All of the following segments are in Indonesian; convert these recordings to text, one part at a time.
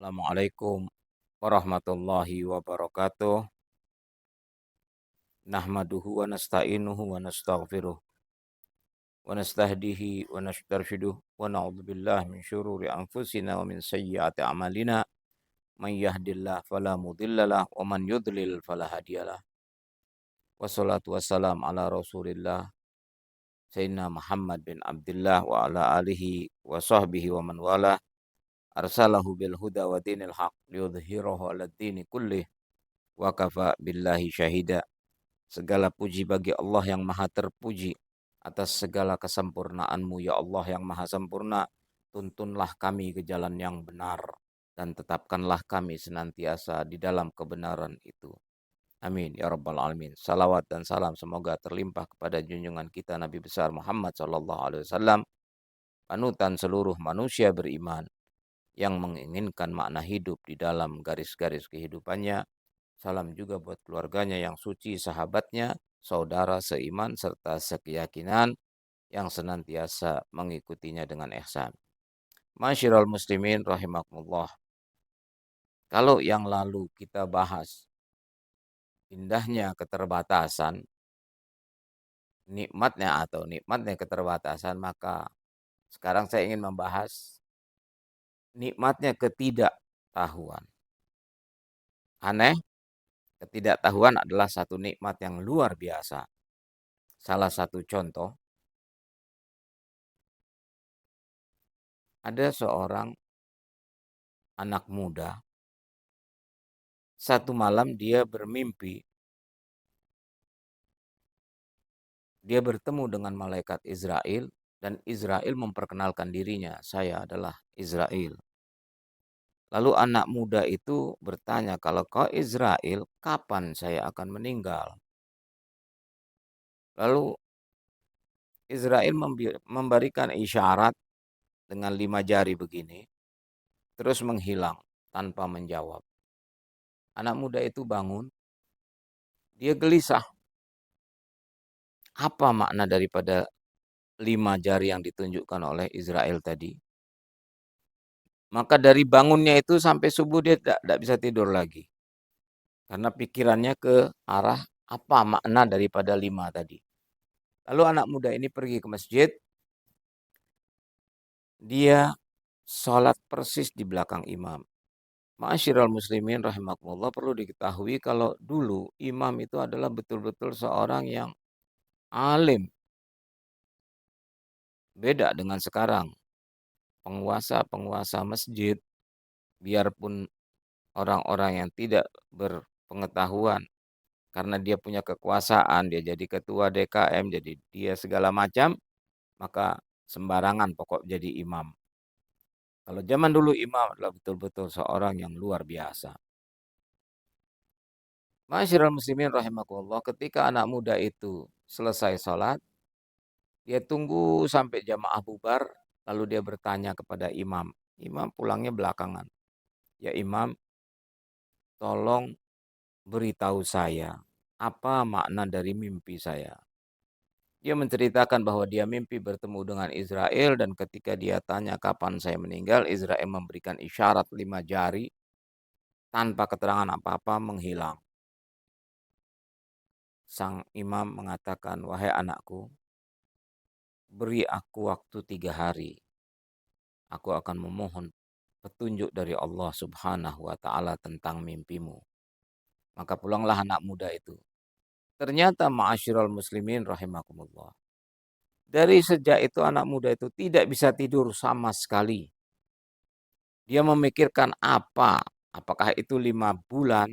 Assalamualaikum warahmatullahi wabarakatuh. Nahmaduhu wa nasta'inuhu wa nastaghfiruh wa nastahdihi wa nastarshiduh wa na'udzubillahi min syururi anfusina wa min sayyiati a'malina. Man yahdihillahu fala mudhillalah wa man yudlil fala hadiyalah. Wassalatu wassalam ala Rasulillah Sayyidina Muhammad bin Abdullah wa ala alihi wa sahbihi wa man walah. Arsalahu bil huda wa dinil haq liyudhhirahu 'alad dini kullih wa kafa billahi syahida. Segala puji bagi Allah yang maha terpuji atas segala kesempurnaan-Mu ya Allah yang maha sempurna. Tuntunlah kami ke jalan yang benar dan tetapkanlah kami senantiasa di dalam kebenaran itu. Amin ya rabbal alamin. Salawat dan salam semoga terlimpah kepada junjungan kita Nabi besar Muhammad sallallahu alaihi wasallam, panutan seluruh manusia beriman yang menginginkan makna hidup di dalam garis-garis kehidupannya. Salam juga buat keluarganya yang suci, sahabatnya, saudara seiman, serta sekeyakinan yang senantiasa mengikutinya dengan ihsan. Masyiral muslimin rahimakumullah. Kalau yang lalu kita bahas indahnya keterbatasan, nikmatnya keterbatasan, maka sekarang saya ingin membahas nikmatnya ketidaktahuan. Aneh, ketidaktahuan adalah satu nikmat yang luar biasa. Salah satu contoh, ada seorang anak muda, satu malam dia bermimpi, dia bertemu dengan malaikat Israel, dan Israel memperkenalkan dirinya, saya adalah Israel. Lalu anak muda itu bertanya, kalau kau Israel, kapan saya akan meninggal? Lalu Israel memberikan isyarat dengan 5 jari begini, terus menghilang tanpa menjawab. Anak muda itu bangun, dia gelisah. Apa makna daripada 5 jari yang ditunjukkan oleh Israel tadi? Maka dari bangunnya itu sampai subuh dia tidak bisa tidur lagi. Karena pikirannya ke arah apa makna daripada 5 tadi. Lalu anak muda ini pergi ke masjid. Dia sholat persis di belakang imam. Ma'asyiral muslimin rahimakumullah, perlu diketahui kalau dulu imam itu adalah betul-betul seorang yang alim. Beda dengan sekarang. Penguasa-penguasa masjid, biarpun orang-orang yang tidak berpengetahuan, karena dia punya kekuasaan, dia jadi ketua DKM, jadi dia segala macam, maka sembarangan pokok jadi imam. Kalau zaman dulu imam adalah betul-betul seorang yang luar biasa. Masyiral muslimin rahimakumullah, ketika anak muda itu selesai sholat, dia tunggu sampai jamaah bubar, lalu dia bertanya kepada imam. Imam pulangnya belakangan. Ya imam, tolong beritahu saya, apa makna dari mimpi saya? Dia menceritakan bahwa dia mimpi bertemu dengan Israel, dan ketika dia tanya kapan saya meninggal, Israel memberikan isyarat 5 jari tanpa keterangan apa-apa menghilang. Sang imam mengatakan, wahai anakku, beri aku waktu 3 hari. Aku akan memohon petunjuk dari Allah Subhanahu wa Ta'ala tentang mimpimu. Maka pulanglah anak muda itu. Ternyata ma'asyiral muslimin rahimakumullah, dari sejak itu anak muda itu tidak bisa tidur sama sekali. Dia memikirkan apakah itu 5 bulan,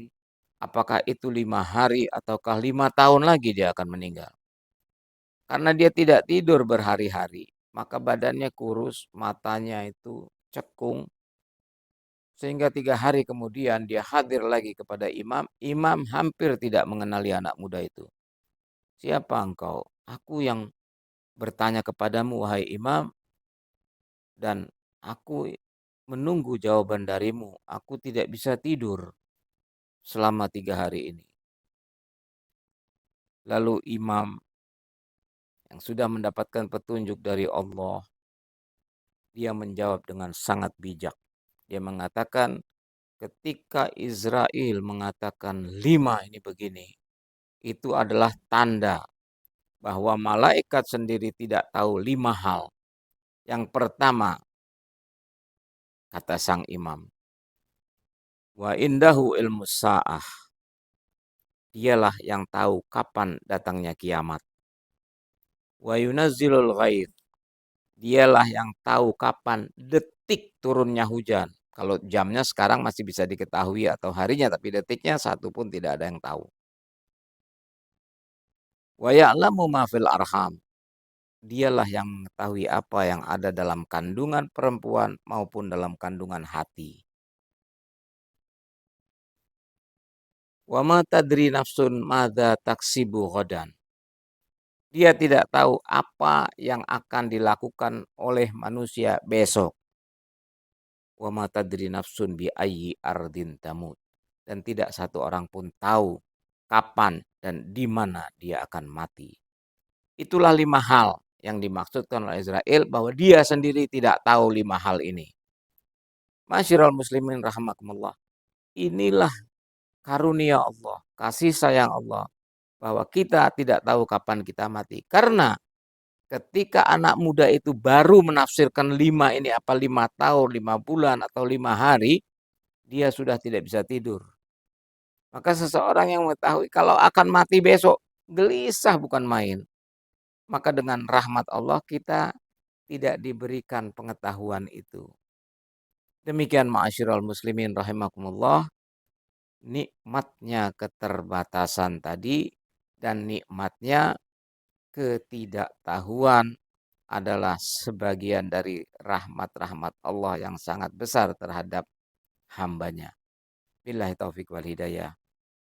apakah itu 5 hari, ataukah 5 tahun lagi dia akan meninggal. Karena dia tidak tidur berhari-hari, maka badannya kurus, matanya itu cekung, sehingga 3 hari kemudian dia hadir lagi kepada imam. Imam hampir tidak mengenali anak muda itu. Siapa engkau? Aku yang bertanya kepadamu, wahai imam, dan aku menunggu jawaban darimu. Aku tidak bisa tidur selama 3 hari ini. Lalu imam yang sudah mendapatkan petunjuk dari Allah, dia menjawab dengan sangat bijak. Dia mengatakan, ketika Israel mengatakan 5 ini begini, itu adalah tanda bahwa malaikat sendiri tidak tahu 5 hal. Yang pertama, kata sang imam, wa indahu ilmu sa'ah. Dialah yang tahu kapan datangnya kiamat. Wa yunazzilul ghaith. Dialah yang tahu kapan detik turunnya hujan. Kalau jamnya sekarang masih bisa diketahui atau harinya, tapi detiknya satu pun tidak ada yang tahu. Wa ya'lamu ma fil arham. Dialah yang mengetahui apa yang ada dalam kandungan perempuan maupun dalam kandungan hati. Wa ma tadri nafsun madza taksibu ghadan. Dia tidak tahu apa yang akan dilakukan oleh manusia besok. Wa ma tadri nafsun bi ayyi ardin tamut. Dan tidak satu orang pun tahu kapan dan di mana dia akan mati. Itulah 5 hal yang dimaksudkan oleh Israel bahwa dia sendiri tidak tahu 5 hal ini. Masyiral muslimin rahimakumullah. Inilah karunia Allah, kasih sayang Allah, bahwa kita tidak tahu kapan kita mati. Karena ketika anak muda itu baru menafsirkan 5 ini apa 5 tahun, 5 bulan atau 5 hari, dia sudah tidak bisa tidur. Maka seseorang yang mengetahui kalau akan mati besok, gelisah bukan main. Maka dengan rahmat Allah kita tidak diberikan pengetahuan itu. Demikian ma'asyiral muslimin rahimakumullah, nikmatnya keterbatasan tadi dan nikmatnya ketidaktahuan adalah sebagian dari rahmat-rahmat Allah yang sangat besar terhadap hambanya. Billahi taufiq wal hidayah.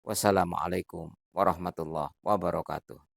Wassalamualaikum warahmatullahi wabarakatuh.